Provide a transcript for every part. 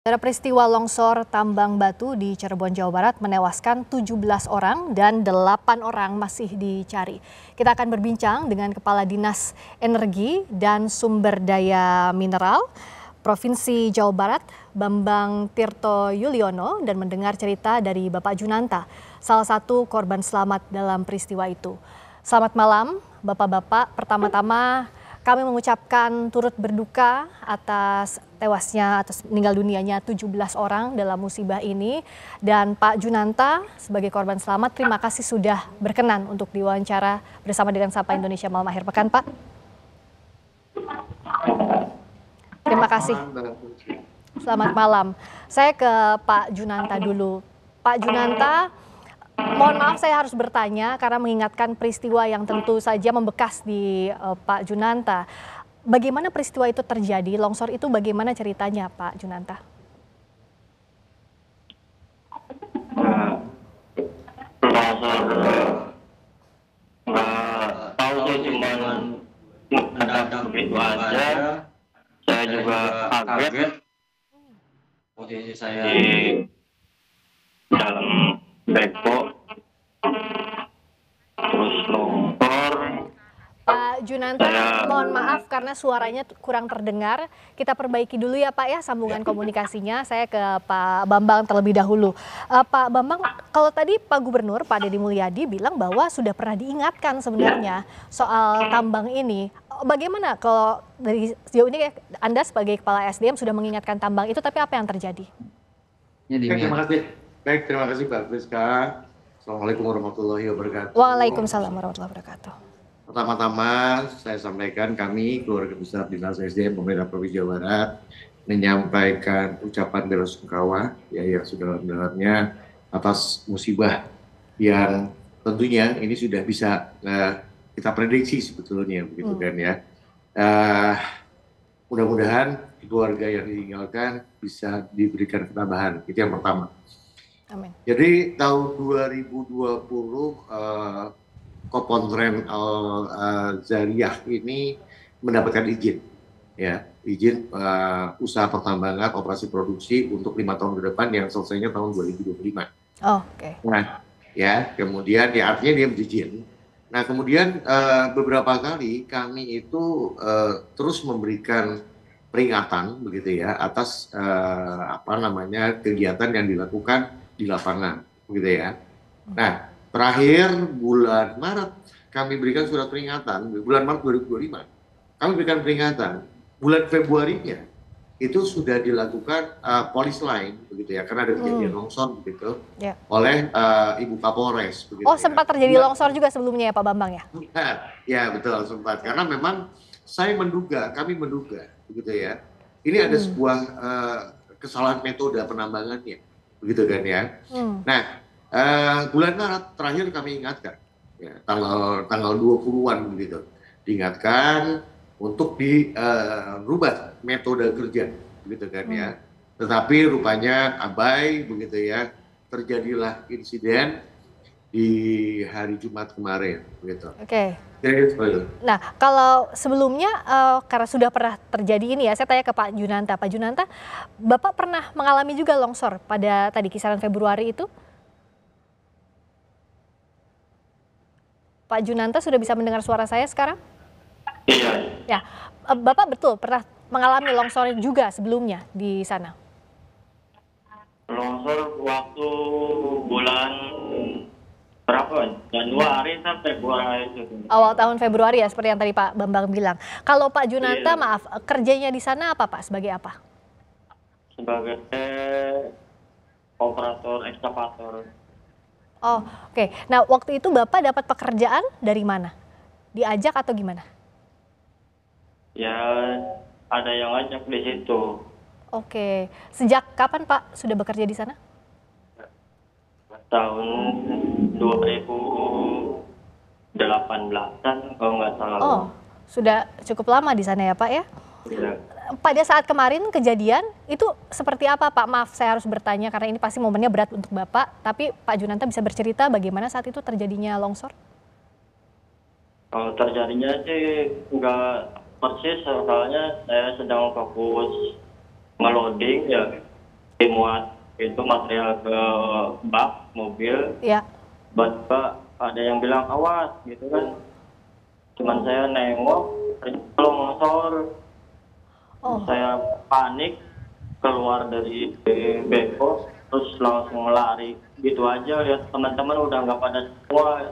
Saudara, peristiwa longsor tambang batu di Cirebon, Jawa Barat menewaskan 17 orang dan 8 orang masih dicari. Kita akan berbincang dengan Kepala Dinas Energi dan Sumber Daya Mineral Provinsi Jawa Barat, Bambang Tirto Yuliono, dan mendengar cerita dari Bapak Junanta, salah satu korban selamat dalam peristiwa itu. Selamat malam, Bapak-bapak. Pertama-tama kami mengucapkan turut berduka atas tewasnya atau meninggal dunianya 17 orang dalam musibah ini. Dan Pak Junanta sebagai korban selamat, terima kasih sudah berkenan untuk diwawancara bersama dengan Sapa Indonesia malam akhir pekan, Pak. Terima kasih. Selamat malam. Saya ke Pak Junanta dulu. Pak Junanta, mohon maaf saya harus bertanya karena mengingatkan peristiwa yang tentu saja membekas di Pak Junanta. Bagaimana peristiwa itu terjadi? Longsor itu bagaimana ceritanya, Pak Junanta? Longsor nggak tahu sih, cuma mendadak begitu aja. Saya juga kaget. Posisi saya di dalam depo, terus longsor. Pak Junanta, mohon maaf karena suaranya kurang terdengar. Kita perbaiki dulu ya Pak ya sambungan komunikasinya. Saya ke Pak Bambang terlebih dahulu. Pak Bambang, kalau tadi Pak Gubernur, Pak Deddy Mulyadi bilang bahwa sudah pernah diingatkan sebenarnya soal tambang ini. Bagaimana kalau dari sejauh ini Anda sebagai Kepala SDM sudah mengingatkan tambang itu, tapi apa yang terjadi? Terima kasih. Baik, terima kasih Mbak Friska. Assalamualaikum warahmatullahi wabarakatuh. Waalaikumsalam warahmatullahi wabarakatuh. Pertama-tama saya sampaikan kami keluarga besar Dinas SDM Pemerintah Provinsi Jawa Barat menyampaikan ucapan belasungkawa yang sedalam-dalamnya atas musibah yang tentunya ini sudah bisa kita prediksi sebetulnya begitu kan ya. Mudah-mudahan keluarga yang ditinggalkan bisa diberikan ketabahan. Itu yang pertama. Amin. Jadi tahun 2020 Kopondren Al-Zariyah ini mendapatkan izin, ya, izin usaha pertambangan operasi produksi untuk 5 tahun ke depan yang selesainya tahun 2025. Oh, oke. Nah, ya, kemudian ya artinya dia berizin. Nah, kemudian beberapa kali kami itu terus memberikan peringatan begitu ya atas kegiatan yang dilakukan di lapangan, begitu ya. Nah, terakhir bulan Maret kami berikan surat peringatan, bulan Maret 2025 kami berikan peringatan. Bulan Februarinya itu sudah dilakukan polis line begitu ya, karena ada kejadian longsor begitu oleh Ibu Kapolres. Begitu, sempat terjadi longsor juga sebelumnya ya Pak Bambang ya? Ya betul, sempat, karena memang kami menduga begitu ya, ini ada sebuah kesalahan metode penambangannya begitu kan ya. Nah, bulan Maret terakhir kami ingatkan, ya, tanggal 20-an begitu, diingatkan untuk dirubah metode kerja, begitu kan ya. Tetapi rupanya abai, begitu ya. Terjadilah insiden di hari Jumat kemarin, begitu. Oke. Nah, kalau sebelumnya karena sudah pernah terjadi ini ya, saya tanya ke Pak Junanta. Pak Junanta, Bapak pernah mengalami juga longsor pada tadi kisaran Februari itu? Pak Junanta sudah bisa mendengar suara saya sekarang? Iya. Ya, Bapak betul pernah mengalami longsor juga sebelumnya di sana? Longsor waktu bulan berapa? Januari sampai Februari itu. Awal tahun Februari ya, seperti yang tadi Pak Bambang bilang. Kalau Pak Junanta, maaf, kerjanya di sana apa Pak? Sebagai apa? Sebagai operator ekskavator. Oh, oke. Nah, waktu itu Bapak dapat pekerjaan dari mana? Diajak atau gimana? Ya, ada yang ajak di situ. Oke. Sejak kapan Pak sudah bekerja di sana? Tahun 2018-an kalau nggak salah. Oh, sudah cukup lama di sana ya Pak ya? Ya. Pada saat kemarin kejadian itu seperti apa Pak? Maaf saya harus bertanya karena ini pasti momennya berat untuk Bapak. Tapi Pak Junanta bisa bercerita bagaimana saat itu terjadinya longsor? Kalau terjadinya sih nggak persis, soalnya saya sedang fokus ngeloading ya. dimuat itu material ke bak mobil. Ya. Bapak ada yang bilang awas gitu kan. Cuman saya nengok, longsor. Oh. Saya panik keluar dari beko, terus langsung lari. Gitu aja, lihat teman-teman udah nggak pada semua.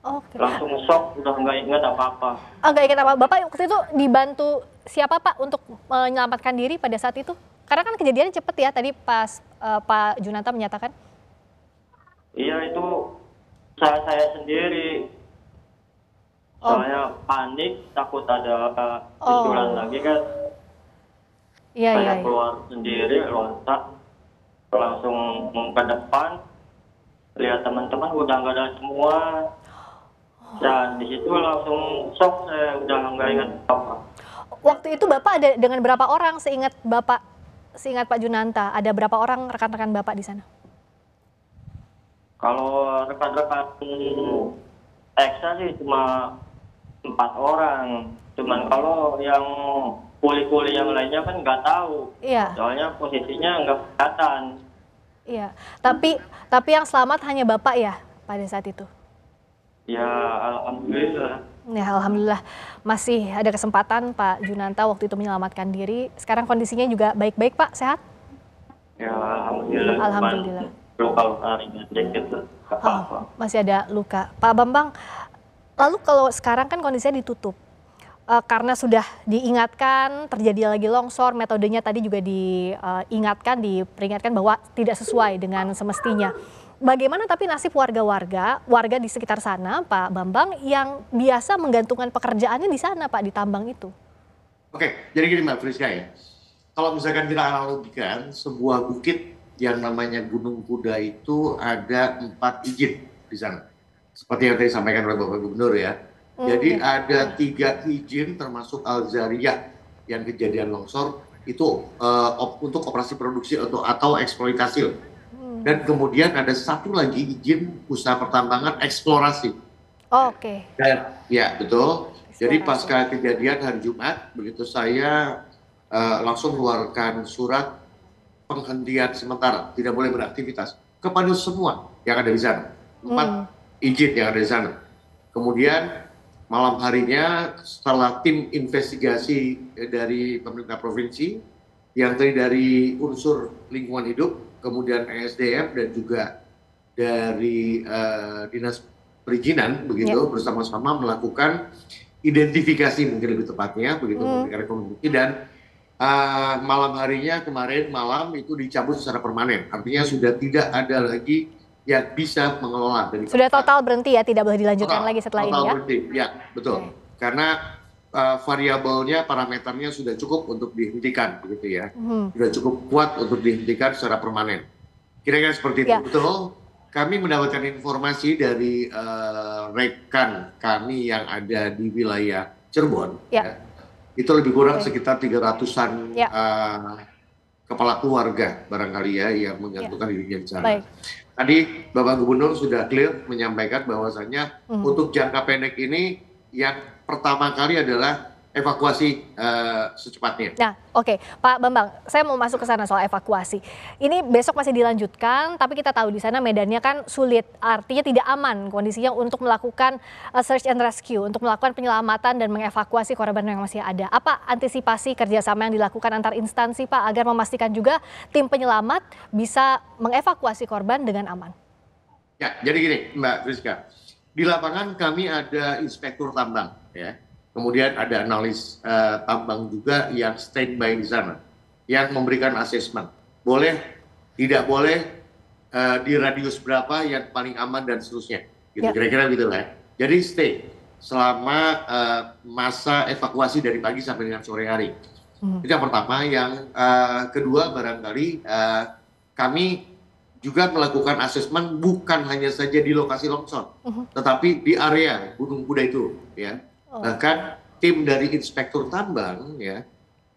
Oke. Langsung shock, udah nggak ingat apa-apa. Nggak ingat apa. Bapak waktu itu dibantu siapa Pak untuk menyelamatkan diri pada saat itu? Karena kan kejadiannya cepet ya tadi pas Pak Junanta menyatakan. Iya itu saya sendiri. Soalnya panik, takut ada susulan lagi kan. Iya, Saya iya. keluar sendiri, loncat, langsung ke depan. Lihat teman-teman udah nggak ada semua. Dan di situ langsung shock, saya udah nggak ingat apa. Waktu itu Bapak ada dengan berapa orang seingat Pak Junanta? Ada berapa orang rekan-rekan Bapak di sana? Kalau rekan-rekan Eksa sih cuma 4 orang. Cuman kalau yang kuli-kuli yang lainnya kan nggak tahu. Iya. Soalnya posisinya nggak kelihatan. Iya. Tapi yang selamat hanya Bapak ya pada saat itu? Ya alhamdulillah. Ya, alhamdulillah masih ada kesempatan Pak Junanta waktu itu menyelamatkan diri. Sekarang kondisinya juga baik-baik Pak, sehat? Ya alhamdulillah. Alhamdulillah. Luka ringan dikit lah. Nggak apa-apa. Masih ada luka. Pak Bambang, lalu kalau sekarang kan kondisinya ditutup. Karena sudah diingatkan terjadi lagi longsor, metodenya tadi juga diperingatkan bahwa tidak sesuai dengan semestinya. Bagaimana tapi nasib warga di sekitar sana, Pak Bambang, yang biasa menggantungkan pekerjaannya di sana, Pak, di tambang itu? Oke, jadi gini Mbak Friska ya. Kalau misalkan kita analogikan sebuah bukit yang namanya Gunung Kuda itu ada 4 izin di sana. Seperti yang tadi disampaikan oleh Bapak Gubernur ya. Jadi ada 3 izin termasuk Al-Zariyah yang kejadian longsor itu untuk operasi produksi atau eksploitasi. Dan kemudian ada 1 lagi izin usaha pertambangan eksplorasi. Oke. Dan ya betul. Jadi pasca kejadian hari Jumat, begitu saya langsung keluarkan surat penghentian sementara, tidak boleh beraktivitas kepada semua yang ada di sana. 4 izin yang ada di sana. Kemudian malam harinya setelah tim investigasi dari pemerintah provinsi, yang tadi dari unsur lingkungan hidup, kemudian ESDM dan juga dari dinas perizinan begitu bersama-sama melakukan identifikasi mungkin lebih tepatnya begitu memberikan rekomendasi dan malam harinya kemarin malam itu dicabut secara permanen, artinya sudah tidak ada lagi yang bisa mengelola. Sudah total berhenti ya, tidak boleh dilanjutkan lagi setelah ini ya? Berhenti, ya betul. Karena variabelnya, parameternya sudah cukup untuk dihentikan begitu ya, sudah cukup kuat untuk dihentikan secara permanen. Kira-kira seperti itu, betul. Kami mendapatkan informasi dari rekan kami yang ada di wilayah Cirebon. Ya. Itu lebih kurang sekitar 300-an kepala keluarga barangkali ya yang menggantungkan dirinya di sana. Tadi Bapak Gubernur sudah clear menyampaikan bahwasannya untuk jangka pendek ini yang pertama kali adalah evakuasi secepatnya. Nah, oke. Pak Bambang, saya mau masuk ke sana soal evakuasi. Ini besok masih dilanjutkan, tapi kita tahu di sana medannya kan sulit, artinya tidak aman kondisinya untuk melakukan search and rescue, untuk melakukan penyelamatan dan mengevakuasi korban yang masih ada. Apa antisipasi kerjasama yang dilakukan antar instansi, Pak, agar memastikan juga tim penyelamat bisa mengevakuasi korban dengan aman? Ya, jadi gini, Mbak Friska, di lapangan kami ada inspektur tambang, ya. Kemudian ada analis tambang juga yang standby di sana, yang memberikan asesmen. Boleh, tidak boleh, di radius berapa yang paling aman dan seterusnya. Gitu, kira-kira gitu lah. Jadi stay selama masa evakuasi dari pagi sampai dengan sore hari. Itu yang pertama. Yang kedua barangkali kami juga melakukan asesmen bukan hanya saja di lokasi longsor, tetapi di area Gunung Kuda itu, ya. Bahkan tim dari inspektur tambang, ya,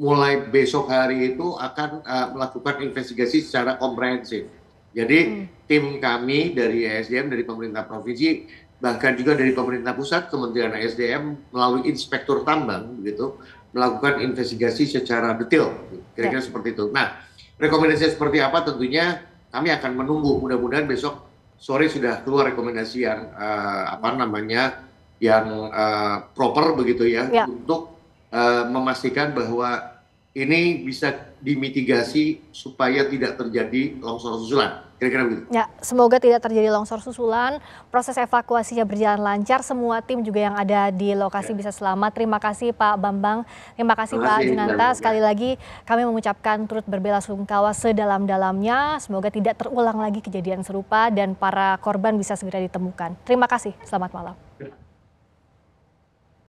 mulai besok hari itu akan melakukan investigasi secara komprehensif. Jadi tim kami dari ESDM, dari pemerintah provinsi, bahkan juga dari pemerintah pusat, Kementerian ESDM melalui inspektur tambang, begitu, melakukan investigasi secara detail. Kira-kira seperti itu. Nah, rekomendasi seperti apa tentunya kami akan menunggu. Mudah-mudahan besok sore sudah keluar rekomendasi yang proper begitu ya, untuk memastikan bahwa ini bisa dimitigasi supaya tidak terjadi longsor susulan. Kira-kira begitu. Ya, semoga tidak terjadi longsor susulan, proses evakuasinya berjalan lancar, semua tim juga yang ada di lokasi bisa selamat. Terima kasih Pak Bambang, terima kasih Pak Junanta. Sekali lagi kami mengucapkan turut berbelasungkawa sedalam-dalamnya. Semoga tidak terulang lagi kejadian serupa dan para korban bisa segera ditemukan. Terima kasih, selamat malam.